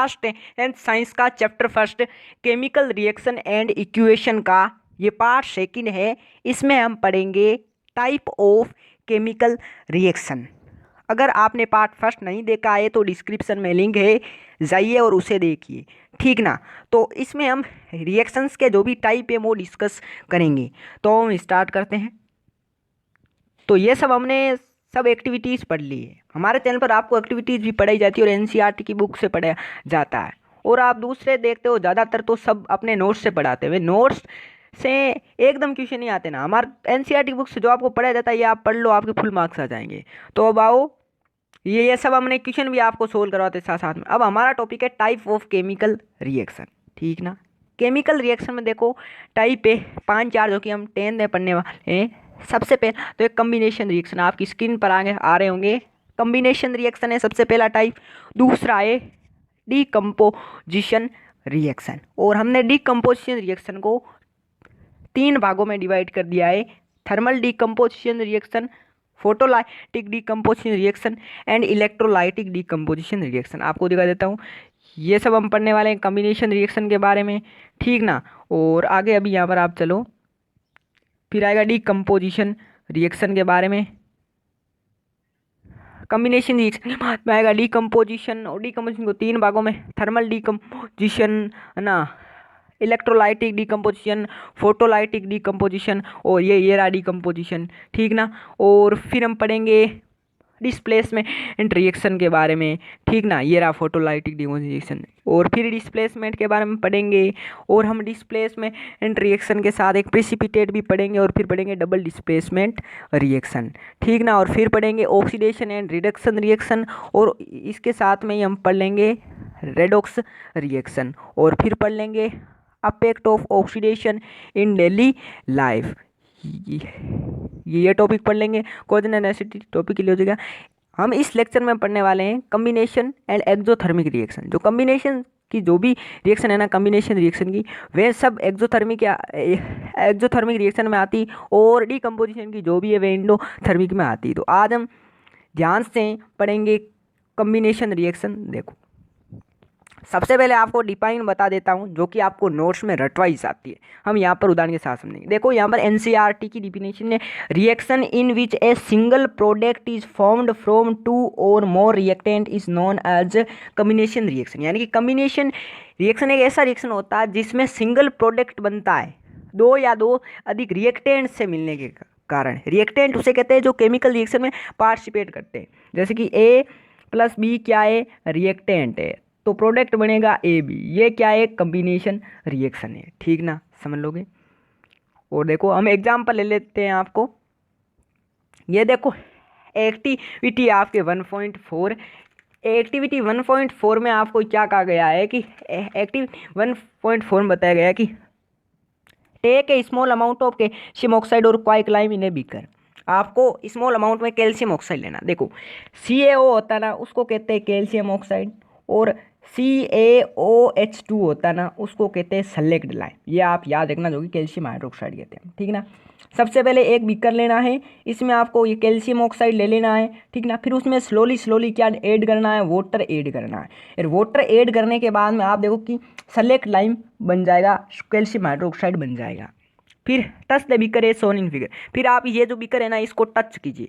Last and science का chapter first chemical reaction and equation का ये पार्ट सेकंड है। इसमें हम पढ़ेंगे टाइप ऑफ केमिकल रिएक्शन। अगर आपने पार्ट फर्स्ट नहीं देखा है तो डिस्क्रिप्शन में लिंक है, जाइए और उसे देखिए, ठीक ना। तो इसमें हम रिएक्शंस के जो भी टाइप है वो डिस्कस करेंगे। तो हम स्टार्ट करते हैं। तो ये सब हमने सब एक्टिविटीज़ पढ़ ली है। हमारे चैनल पर आपको एक्टिविटीज़ भी पढ़ाई जाती है और एनसीईआरटी की बुक से पढ़ाया जाता है। और आप दूसरे देखते हो ज़्यादातर तो सब अपने नोट्स से पढ़ाते हुए, नोट्स से एकदम क्वेश्चन नहीं आते ना। हमारे एनसीईआरटी बुक से जो आपको पढ़ाया जाता है ये आप पढ़ लो, आपके फुल मार्क्स आ जाएंगे। तो अब आओ, ये सब हमने क्वेश्चन भी आपको सोल्व करवाते साथ साथ में। अब हमारा टॉपिक है टाइप ऑफ केमिकल रिएक्शन, ठीक ना। केमिकल रिएक्शन में देखो टाइप है 5-4 जो कि हम 10 में पढ़ने वाले हैं। सबसे पहले तो एक कम्बिनेशन रिएक्शन आपकी स्क्रीन पर आगे आ रहे होंगे। कम्बिनेशन रिएक्शन है सबसे पहला टाइप। दूसरा है डीकम्पोजिशन रिएक्शन, और हमने डीकम्पोजिशन रिएक्शन को 3 भागों में डिवाइड कर दिया है। Thermal decomposition reaction, photolytic decomposition reaction and electrolytic decomposition reaction. आपको दिखा देता हूँ, ये सब हम पढ़ने वाले हैं कम्बिनेशन रिएक्शन के बारे में, ठीक ना। और आगे अभी यहाँ पर आप चलो, फिर आएगा डीकम्पोजिशन रिएक्शन के बारे में। कम्बिनेशन रिएक्शन के बाद में आएगा डीकम्पोजिशन, और डीकम्पोजिशन को 3 भागों में, थर्मल डीकम्पोजिशन है ना, इलेक्ट्रोलाइटिक डीकम्पोजिशन, फोटोलाइटिक डीकम्पोजिशन और ये रहा डीकम्पोजिशन, ठीक ना। और फिर हम पढ़ेंगे डिस्प्लेसमेंट रिएक्शन के बारे में, ठीक ना। ये रहा फोटोलाइटिक डीकम्पोजिशन, और फिर डिस्प्लेसमेंट के बारे में पढ़ेंगे। और हम डिस्प्लेसमेंट रिएक्शन के साथ एक प्रेसिपिटेट भी पढ़ेंगे, और फिर पढ़ेंगे डबल डिस्प्लेसमेंट रिएक्शन, ठीक ना। और फिर पढ़ेंगे ऑक्सीडेशन एंड रिडक्शन रिएक्शन, और इसके साथ में ही हम पढ़ लेंगे रेडॉक्स रिएक्शन, और फिर पढ़ लेंगे affect of oxidation in daily life. ये टॉपिक पढ़ लेंगे। कॉजन एंड एसिडिटी टॉपिक के लिए हो जाएगा। हम इस लेक्चर में पढ़ने वाले हैं कम्बिनेशन एंड एक्सोथर्मिक रिएक्शन। जो कम्बिनेशन की जो भी रिएक्शन है ना, कम्बिनेशन रिएक्शन की, वे सब एक्सोथर्मिक रिएक्शन में आती, और डीकम्पोजिशन की जो भी है वे एंडोथर्मिक में आती। तो आज हम ध्यान से पढ़ेंगे कम्बिनेशन रिएक्शन। देखो, सबसे पहले आपको डिफाइन बता देता हूं जो कि आपको नोट्स में रटवाई आती है। हम यहाँ पर उदाहरण के साथ समझेंगे। देखो यहाँ पर एनसीईआरटी की डिफिनेशन है, reaction in which a single product is formed from 2 और more reactant is known as combination reaction. यानी कि कम्बिनेशन रिएक्शन एक ऐसा रिएक्शन होता है जिसमें सिंगल प्रोडक्ट बनता है 2 या 2 अधिक रिएक्टेंट से मिलने के कारण। रिएक्टेंट उसे कहते हैं जो केमिकल रिएक्शन में पार्टिसिपेट करते हैं। जैसे कि ए प्लस बी क्या है, रिएक्टेंट है, तो प्रोडक्ट बनेगा ए बी। ये क्या है, कम्बिनेशन रिएक्शन है, ठीक ना, समझ लोगे। और देखो हम एग्जांपल ले लेते हैं आपको। ये देखो एक्टिविटी आपके 1.4, एक्टिविटी 1.4 में आपको क्या कहा गया है कि एक्टिविटी 1.4 में बताया गया है कि take a small amount of calcium oxide और क्वाइकलाइम इन ए बीकर। आपको स्मॉल अमाउंट में कैल्शियम ऑक्साइड लेना। देखो CaO होता है ना, उसको कहते हैं कैल्शियम ऑक्साइड, और CaOH2 होता है ना, उसको कहते हैं सेलेक्ट लाइम। ये आप याद रखना, जो कि कैल्शियम हाइड्रोक्साइड कहते हैं, ठीक ना। सबसे पहले एक बीकर लेना है, इसमें आपको ये कैल्शियम ऑक्साइड ले लेना है, ठीक ना। फिर उसमें स्लोली क्या ऐड करना है, वाटर ऐड करना है। फिर वाटर ऐड करने के बाद में आप देखो कि सेलेक्ट लाइम बन जाएगा, कैल्शियम हाइड्रोक्साइड बन जाएगा। फिर touch the beaker A shown in figure. फिर आप ये जो बीकर है ना, इसको टच कीजिए।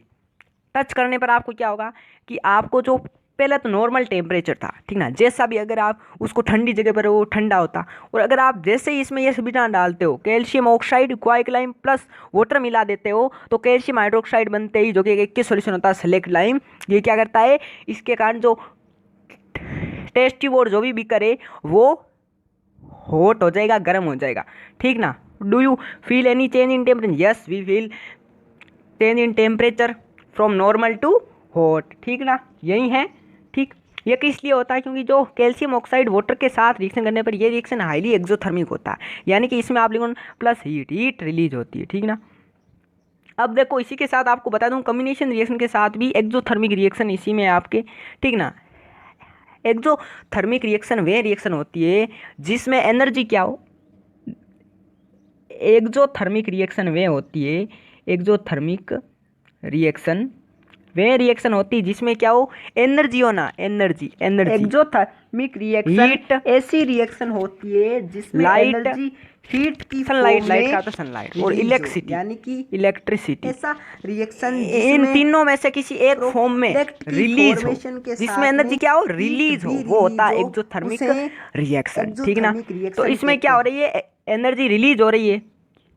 टच करने पर आपको क्या होगा कि आपको जो पहले तो नॉर्मल टेम्परेचर था, ठीक ना, जैसा भी, अगर आप उसको ठंडी जगह पर वो ठंडा होता, और अगर आप जैसे ही इसमें ये सुविधा डालते हो, कैल्शियम ऑक्साइड क्वाइकलाइम प्लस वाटर मिला देते हो, तो कैल्शियम हाइड्रोक्साइड बनते ही, जो कि एक सॉल्यूशन होता है सेलेक्ट लाइम, ये क्या करता है, इसके कारण जो टेस्ट ट्यूब और जो भी बीकर है वो हॉट हो जाएगा, गर्म हो जाएगा, ठीक ना। Do you feel any change in temperature? Yes we feel change in temperature from normal to hot, ठीक ना, यही है, ठीक। ये किस लिए होता है, क्योंकि जो कैल्शियम ऑक्साइड वाटर के साथ रिएक्शन करने पर ये रिएक्शन हाईली एक्सोथर्मिक होता है, यानी कि इसमें आप लिखो प्लस हीट रिलीज होती है, ठीक ना। अब देखो इसी के साथ आपको बता दूं, कम्बिनेशन रिएक्शन के साथ भी एक्सोथर्मिक रिएक्शन इसी में आपके, ठीक ना। एक्सोथर्मिक रिएक्शन वे रिएक्शन होती है जिसमें एनर्जी क्या हो, एक्सोथर्मिक रिएक्शन वे होती है, एक्सोथर्मिक रिएक्शन वे रिएक्शन होती है जिसमें क्या हो, एनर्जी हो ना, एनर्जी एक्सोथर्मिक रिएक्शन ऐसी रिएक्शन होती है जिसमें एनर्जी हीट की सनलाइट, लाइट का तो सनलाइट और इलेक्ट्रिसिटी यानी कि इलेक्ट्रिसिटी, ऐसा रिएक्शन इन तीनों में से किसी एक फॉर्म में रिलीज हो, जिसमें एनर्जी क्या हो, रिलीज हो, वो होता है एक्सोथर्मिक रिएक्शन। ठीक ना। तो इसमें क्या हो रही है, एनर्जी रिलीज हो रही है,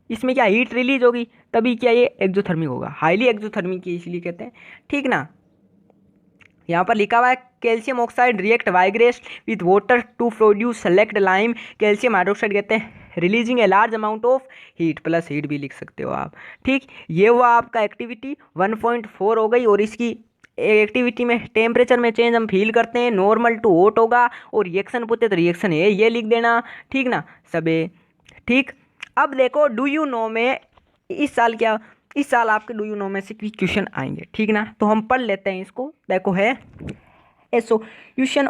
इसमें क्या हीट रिलीज होगी, तभी क्या ये एक्सोथर्मिक होगा, हाईली एक्सोथर्मिक इसलिए कहते हैं। ठीक ना। यहाँ पर लिखा हुआ है calcium oxide react vigorously with water to produce slaked lime calcium hydroxide कहते हैं releasing a large amount of heat, plus heat भी लिख सकते हो आप। ठीक, ये हुआ आपका एक्टिविटी 1.4 हो गई। और इसकी एक्टिविटी में टेम्परेचर में चेंज हम फील करते हैं, नॉर्मल टू हॉट होगा, और रिएक्शन पूछते तो रिएक्शन है ये लिख देना। ठीक ना सबे। ठीक, अब देखो डू यू नो में इस साल आपके डू यू नो में से क्वेश्चन आएंगे। ठीक ना, तो हम पढ़ लेते हैं इसको। देखो है solution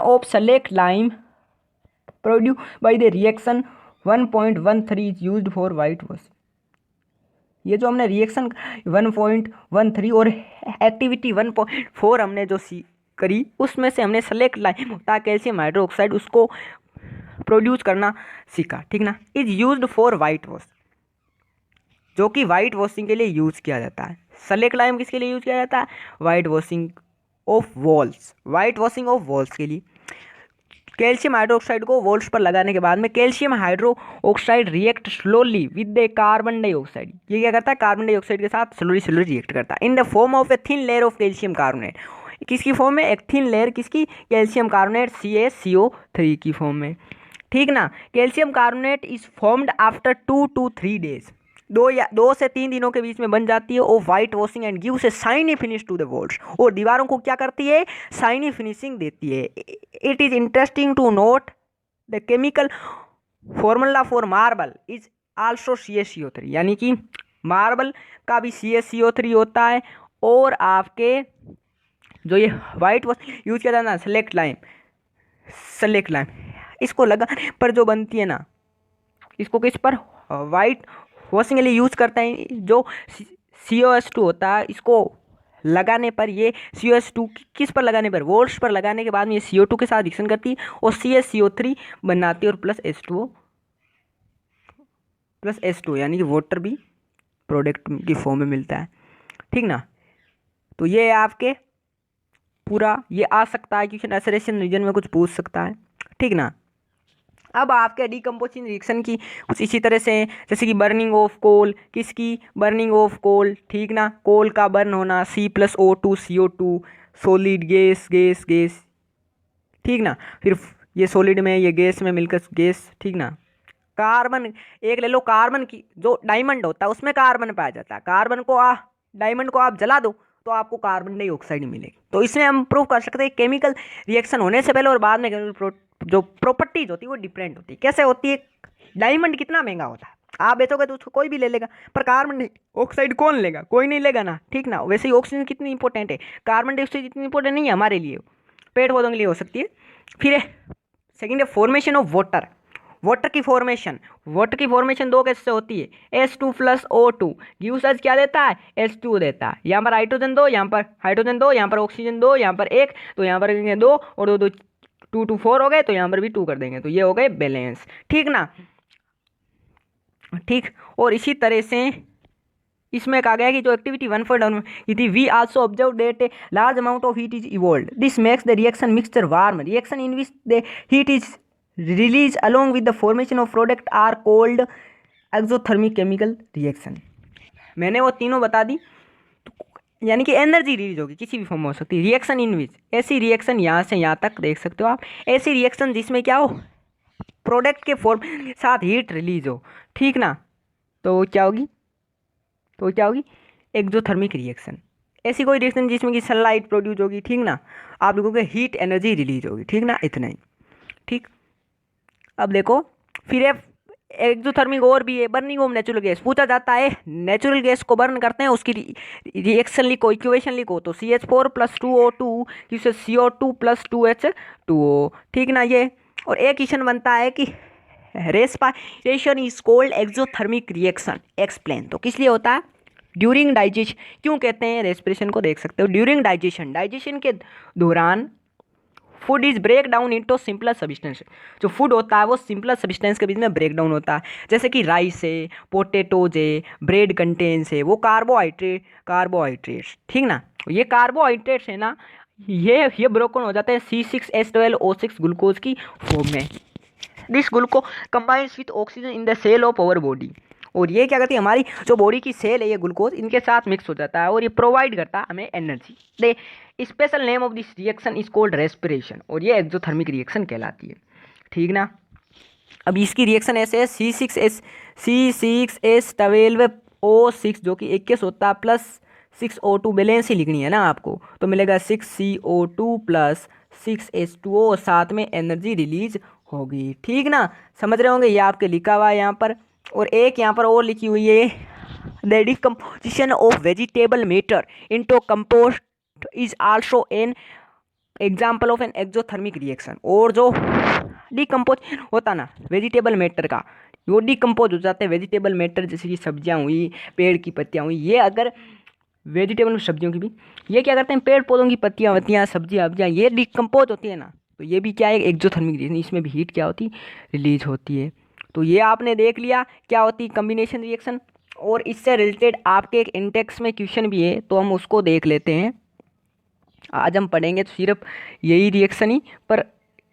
of select lime produced by the reaction 1.13 is used for whitewash। ये जो हमने रिएक्शन 1.13 और एक्टिविटी 1.4 हमने जो करी, उसमें से हमने सेलेक्ट लाइम होता है कैल्शियम हाइड्रोक्साइड, उसको प्रोड्यूस करना सीखा। ठीक ना। Is used for white wash, जो कि वाइट वॉशिंग के लिए यूज किया जाता है। सेलेक्ट लाइम किसके लिए यूज किया जाता है, white washing of walls, white washing of walls के लिए। कैल्शियम हाइड्रोक्साइड को वॉल्स पर लगाने के बाद में calcium hydroxide react slowly with the carbon dioxide. ये क्या करता है, कार्बन डाइऑक्साइड के साथ स्लोली रिएक्ट करता है in the form of a thin layer of calcium carbonate. किसकी फॉर्म में, एक थिन लेयर किसकी, कैल्शियम कार्बोनेट CaCO3 की फॉर्म में। ठीक ना। Calcium carbonate is formed after 2 to 3 days, 2 से 3 दिनों के बीच में बन जाती है। और white washing and gives a shiny finish to the walls, और दीवारों को क्या करती है, शाइनी फिनिशिंग देती है। It is interesting to note the chemical formula for marble is also CaCO3, यानी कि मार्बल का भी CaCO3 होता है। और आपके जो ये वाइट वॉश यूज किया जाता है सेलेक्ट लाइम, इसको लगाने पर जो बनती है ना, इसको किस पर, वाइट वॉशिंग के लिए यूज करते हैं। जो COS2 होता है, इसको लगाने पर, ये COS2 किस पर लगाने पर, वॉल्स पर लगाने के बाद में ये CO2 के साथ रिएक्शन करती है और CaCO3 बनाती है, और प्लस H2O यानी कि वाटर भी प्रोडक्ट की फॉर्म में मिलता है। ठीक ना। तो ये आपके पूरा ये आ सकता है क्वेश्चन, एसरेशन रीजन में कुछ पूछ सकता है। ठीक ना। अब आपके डिकम्पोजिशन रिएक्शन की कुछ इसी तरह से, जैसे कि बर्निंग ऑफ कोल, किसकी, बर्निंग ऑफ कोल। ठीक ना, कोल का बर्न होना, C+O2 CO2 सॉलिड गैस। ठीक ना। फिर ये सॉलिड में, ये गैस में मिलकर गैस। ठीक ना। कार्बन एक ले लो, कार्बन की जो डायमंड होता है उसमें कार्बन पाया जाता है, डायमंड को आप जला दो तो आपको कार्बन डाइऑक्साइड मिलेगी। तो इसमें हम प्रूव कर सकते हैं केमिकल रिएक्शन होने से पहले और बाद में जो प्रॉपर्टीज होती है वो डिफरेंट होती है। कैसे होती है, डायमंड कितना महंगा होता है, आप बेचोगे तो उसको कोई भी ले लेगा, पर कार्बन डाइऑक्साइड कौन लेगा, कोई नहीं लेगा ना। ठीक ना। वैसे ही ऑक्सीजन कितनी इंपॉर्टेंट है, कार्बन डाइऑक्साइड इतनी इंपॉर्टेंट नहीं है हमारे लिए, पेड़ पौधों के लिए हो सकती है। फिर सेकेंड है फॉर्मेशन ऑफ वाटर की फॉर्मेशन 2 कैसे होती है, H2+O2 गिव्स अस क्या देता है, H2 देता है। यहाँ पर हाइड्रोजन 2, यहाँ पर हाइड्रोजन 2, यहाँ पर ऑक्सीजन 2, यहाँ पर 1, तो यहाँ पर 2 और 2 2 to 4 हो गए, तो यहाँ पर भी 2 कर देंगे, तो ये हो गए बैलेंस। ठीक ना। ठीक, और इसी तरह से इसमें कहा गया कि जो एक्टिविटी 1.1 की थी, we also observe that a large amount of heat is evolved, this makes the reaction mixture warm, reaction in which the heat is release along with the formation of product are called exothermic chemical reaction। मैंने वो तीनों बता दी। यानी कि energy release होगी, किसी भी form में हो सकती है। रिएक्शन इन विच, ऐसी रिएक्शन यहाँ से यहाँ तक देख सकते हो आप, ऐसी रिएक्शन जिसमें क्या हो, प्रोडक्ट के फॉर्म के साथ हीट रिलीज हो। ठीक ना। तो क्या होगी, एक्सोथर्मिक रिएक्शन। ऐसी कोई रिएक्शन जिसमें कि सनलाइट प्रोड्यूस होगी। ठीक ना। आप लोगों के हीट एनर्जी रिलीज होगी। ठीक ना, इतना ही। ठीक, अब देखो फिर एक्सोथर्मिक और भी है, बर्निंग ऑफ नेचुरल गैस पूछा जाता है। नेचुरल गैस को बर्न करते हैं, उसकी रिएक्शन लिखो, इक्वेशन लिखो, तो CH4+2O2 जिससे CO2+2H2O। ठीक ना। ये और एक क्वेश्चन बनता है कि respiration is called exothermic reaction, explain. तो किस लिए होता है, ड्यूरिंग डाइजेशन क्यों कहते हैं, रेस्पिरेशन को देख सकते हो। ड्यूरिंग डाइजेशन के दौरान food is break down into simpler substance, जो फूड होता है वो सिंपलर सब्सटेंस के बीच में ब्रेक डाउन होता है, जैसे कि राइस है, पोटेटोज है, ब्रेड कंटेन्स है, वो कार्बोहाइड्रेट्स, ठीक ना। ये कार्बोहाइड्रेट्स है ना, ये ब्रोकन हो जाते हैं C6H12O6 ग्लूकोज की फॉर्म में। This glucose combines with oxygen in the cell of our body, और ये क्या करती है, हमारी जो बॉडी की सेल है ये ग्लूकोज इनके साथ मिक्स हो जाता है और ये प्रोवाइड करता है हमें energy. The special name of this reaction is called respiration, और ये एक्सोथर्मिक रिएक्शन कहलाती है, ठीक ना। अब इसकी रिएक्शन ऐसे है, C6H12O6 जो कि 21 होता है प्लस 6O2, बैलेंस ही लिखनी है ना आपको, तो मिलेगा 6CO2 प्लस 6H2O, साथ में एनर्जी रिलीज होगी, ठीक ना। समझ रहे होंगे, ये आपके लिखा हुआ है यहाँ पर। और एक यहाँ पर और लिखी हुई है, the decomposition of vegetable matter into compost is also an example of an exothermic reaction. और जो डिकम्पोज होता ना वेजिटेबल मैटर का, वो डिकम्पोज हो जाते हैं वेजिटेबल मैटर, जैसे कि सब्जियां हुई, पेड़ की पत्तियां हुई, ये अगर वेजिटेबल सब्जियों की भी, ये क्या करते हैं, पेड़ पौधों की पत्तियां वत्तियां सब्जियां वब्जियां ये डिकम्पोज होती है ना, तो ये भी क्या है, एक्सोथर्मिक रिएक्शन, इसमें भी हीट क्या होती, रिलीज होती है। तो ये आपने देख लिया क्या होती है कम्बिनेशन रिएक्शन। और इससे रिलेटेड आपके एक इंटेक्स में क्वेश्चन भी है, तो हम उसको देख लेते हैं। आज हम पढ़ेंगे तो सिर्फ यही रिएक्शन ही, पर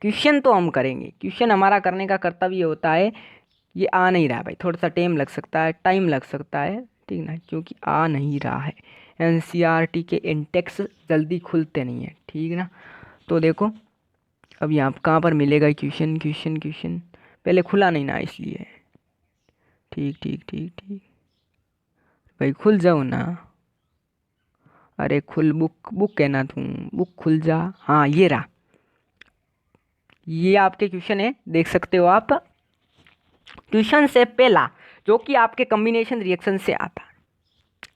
क्वेश्चन तो हम करेंगे, क्वेश्चन हमारा करने का कर्तव्य होता है। ये आ नहीं रहा है भाई, थोड़ा सा टाइम लग सकता है, ठीक ना, क्योंकि आ नहीं रहा है। NCERT के इंटेक्स जल्दी खुलते नहीं है, ठीक ना। तो देखो अब यहाँ कहाँ पर मिलेगा क्वेश्चन, पहले खुला नहीं ना इसलिए, ठीक भाई खुल जाओ ना, अरे खुल, बुक कहना तुम, बुक खुल जा, हाँ ये रहा, ये आपके क्वेश्चन है, देख सकते हो आप। क्वेश्चन से पहला जो कि आपके कॉम्बिनेशन रिएक्शन से आता है,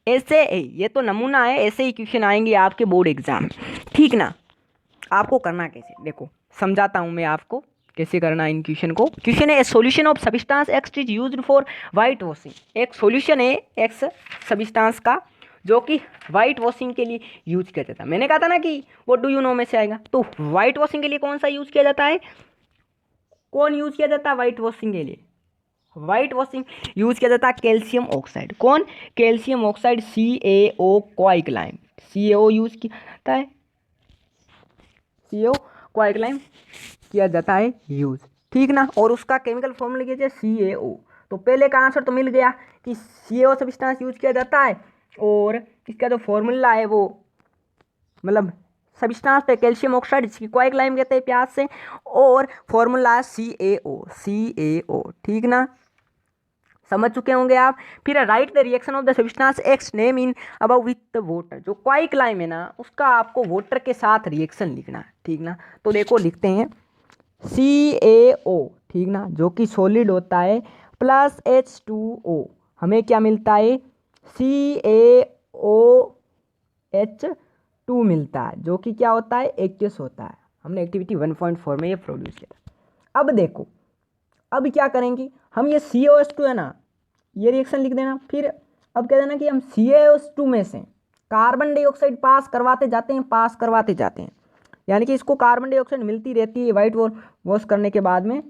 ऐसे ये तो नमूना है, ऐसे ही क्वेश्चन आएंगे आपके बोर्ड एग्जाम में, ठीक ना। आपको करना कैसे, देखो समझाता हूँ मैं आपको कैसे करना इन क्वेश्चन को। क्वेश्चन है, solution of substance x is used for white washing. एक सॉल्यूशन है एक्स सब्सटेंस का जो कि वाइट वॉशिंग के लिए यूज किया जाता है। मैंने कहा था ना कि वो डू यू नो में से आएगा, तो वाइट वॉशिंग के लिए कौन सा यूज किया जाता है, कौन यूज किया जाता है वाइट वॉशिंग के लिए, वाइट वॉशिंग यूज किया जाता है कैल्शियम ऑक्साइड। कौन, calcium oxide, CaO क्वाइकलाइम, CaO use किया जाता है, CaO क्वाइकलाइम किया जाता है यूज, ठीक ना। और उसका केमिकल फॉर्मूला लिखिए CaO। तो पहले का आंसर तो मिल गया कि CaO सब्सटेंस यूज किया जाता है, और इसका जो फॉर्मूला है वो मतलब सब्सटेंस पे कैल्शियम ऑक्साइड जिसकी क्वाइकलाइम कहते हैं प्याज से, और फॉर्मूला है CaO, ठीक ना, समझ चुके होंगे आप। फिर right the reaction of the substance x name in about with the water, जो क्वाइकलाइम है ना उसका आपको वाटर के साथ रिएक्शन लिखना है, ठीक ना। तो देखो लिखते हैं CaO, ठीक ना, जो कि सॉलिड होता है, प्लस H2O, हमें क्या मिलता है, CaOH2 मिलता है, जो कि क्या होता है, एक्वस होता है। हमने एक्टिविटी 1.4 में ये प्रोड्यूस किया था। अब देखो अब क्या करेंगे हम, ये CaOH2 है ना, ये रिएक्शन लिख देना। फिर अब कह देना कि हम CaOH2 में से कार्बन डाइऑक्साइड पास करवाते जाते हैं, यानी कि इसको कार्बन डाइऑक्साइड मिलती रहती है वाइट वॉश करने के बाद में।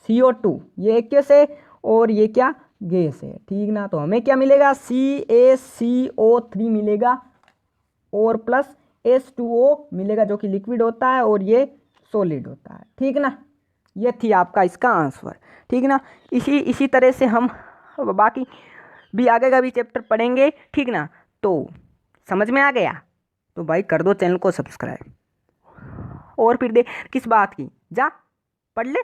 CO2 ये एक्वस है और ये क्या, गैस है, ठीक ना। तो हमें क्या मिलेगा, CaCO3 मिलेगा और प्लस H2O मिलेगा, जो कि लिक्विड होता है और ये सॉलिड होता है, ठीक ना। ये थी आपका इसका आंसर, ठीक ना। इसी तरह से हम बाकी भी आगे का भी चैप्टर पढ़ेंगे, ठीक ना। तो समझ में आ गया तो भाई कर दो चैनल को सब्सक्राइब, और फिर दे किस बात की, जा पढ़ ले।